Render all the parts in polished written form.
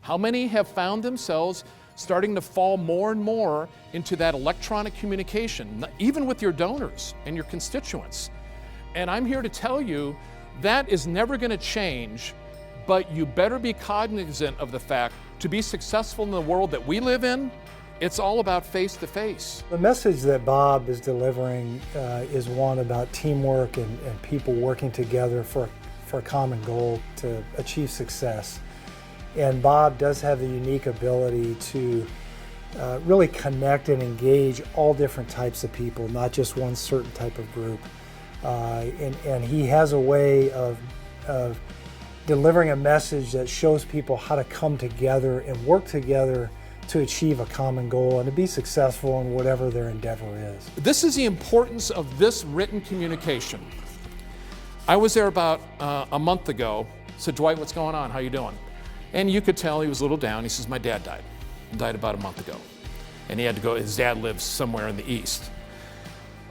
How many have found themselves starting to fall more and more into that electronic communication, even with your donors and your constituents? And I'm here to tell you that is never going to change, but you better be cognizant of the fact to be successful in the world that we live in, it's all about face-to-face. The message that Bob is delivering is one about teamwork and people working together for a common goal to achieve success. And Bob does have the unique ability to really connect and engage all different types of people, not just one certain type of group. And he has a way of delivering a message that shows people how to come together and work together to achieve a common goal and to be successful in whatever their endeavor is. This is the importance of this written communication. I was there about a month ago. Said, Dwight, what's going on? How you doing? And you could tell he was a little down. He says, my dad died. He died about a month ago. And he had to go, his dad lives somewhere in the East.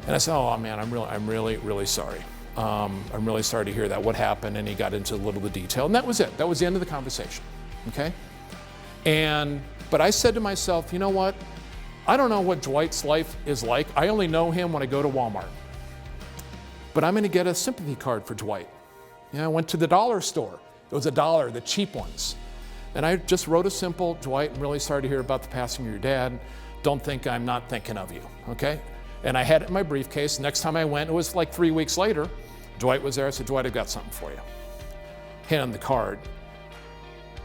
And I said, oh man, I'm really sorry. I'm really sorry to hear that. What happened? And he got into a little of the detail. And that was it. That was the end of the conversation, okay? But I said to myself, you know what? I don't know what Dwight's life is like. I only know him when I go to Walmart. But I'm gonna get a sympathy card for Dwight. You know, I went to the dollar store. It was $1, the cheap ones. And I just wrote a simple, Dwight, I'm really sorry to hear about the passing of your dad. Don't think I'm not thinking of you, okay? And I had it in my briefcase. Next time I went, it was like 3 weeks later. Dwight was there. I said, Dwight, I've got something for you. Hand him the card.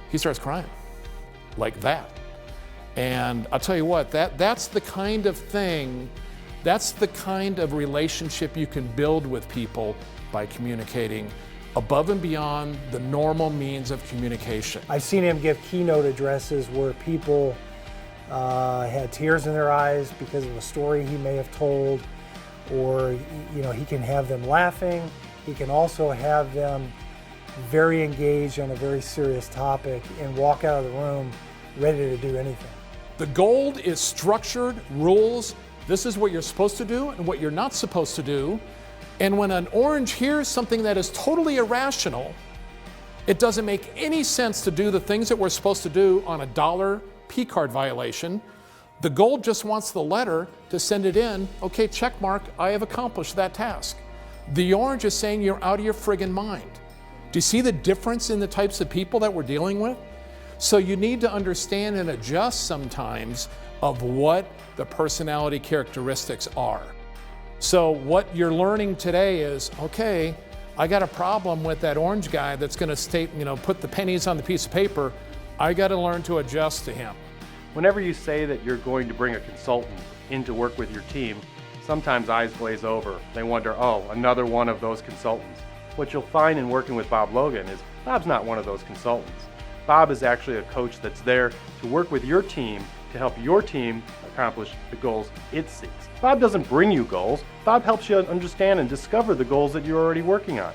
He starts crying, like that. And I'll tell you what, that's the kind of thing, that's the kind of relationship you can build with people by communicating above and beyond the normal means of communication. I've seen him give keynote addresses where people had tears in their eyes because of a story he may have told, or you know, he can have them laughing. He can also have them very engaged on a very serious topic and walk out of the room ready to do anything. The gold is structured rules. This is what you're supposed to do and what you're not supposed to do. And when an orange hears something that is totally irrational, it doesn't make any sense to do the things that we're supposed to do on a $1 P-card violation. The gold just wants the letter to send it in. Okay, check mark, I have accomplished that task. The orange is saying you're out of your friggin' mind. Do you see the difference in the types of people that we're dealing with? So you need to understand and adjust sometimes of what the personality characteristics are. So what you're learning today is, okay, I got a problem with that orange guy that's gonna put the pennies on the piece of paper. I gotta learn to adjust to him. Whenever you say that you're going to bring a consultant in to work with your team, sometimes eyes glaze over. They wonder, oh, another one of those consultants. What you'll find in working with Bob Logan is Bob's not one of those consultants. Bob is actually a coach that's there to work with your team to help your team accomplish the goals it seeks. Bob doesn't bring you goals. Bob helps you understand and discover the goals that you're already working on.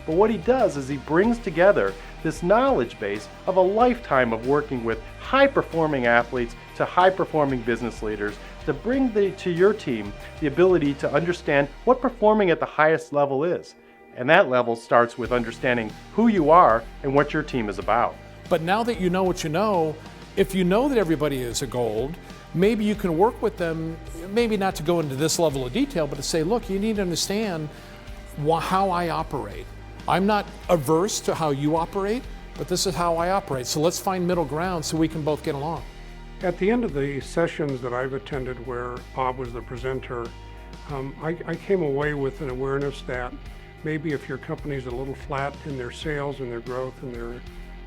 But what he does is he brings together this knowledge base of a lifetime of working with high-performing athletes to high-performing business leaders to bring to your team the ability to understand what performing at the highest level is. And that level starts with understanding who you are and what your team is about. But now that you know what you know, if you know that everybody is a gold, maybe you can work with them, maybe not to go into this level of detail, but to say, look, you need to understand how I operate. I'm not averse to how you operate, but this is how I operate. So let's find middle ground so we can both get along. At the end of the sessions that I've attended where Bob was the presenter, I came away with an awareness that maybe if your company's a little flat in their sales and their growth and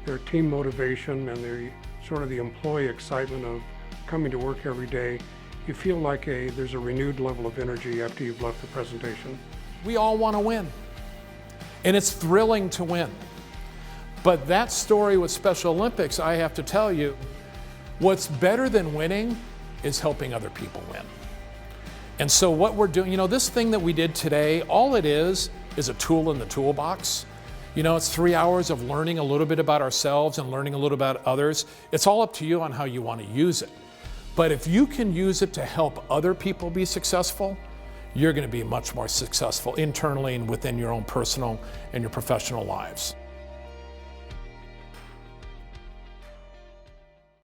their team motivation and their sort of the employee excitement of coming to work every day, you feel like there's a renewed level of energy after you've left the presentation. We all want to win, and it's thrilling to win. But that story with Special Olympics, I have to tell you, what's better than winning is helping other people win. And so what we're doing, this thing that we did today, all it is a tool in the toolbox. It's 3 hours of learning a little bit about ourselves and learning a little about others. It's all up to you on how you want to use it. But if you can use it to help other people be successful, you're going to be much more successful internally and within your own personal and your professional lives.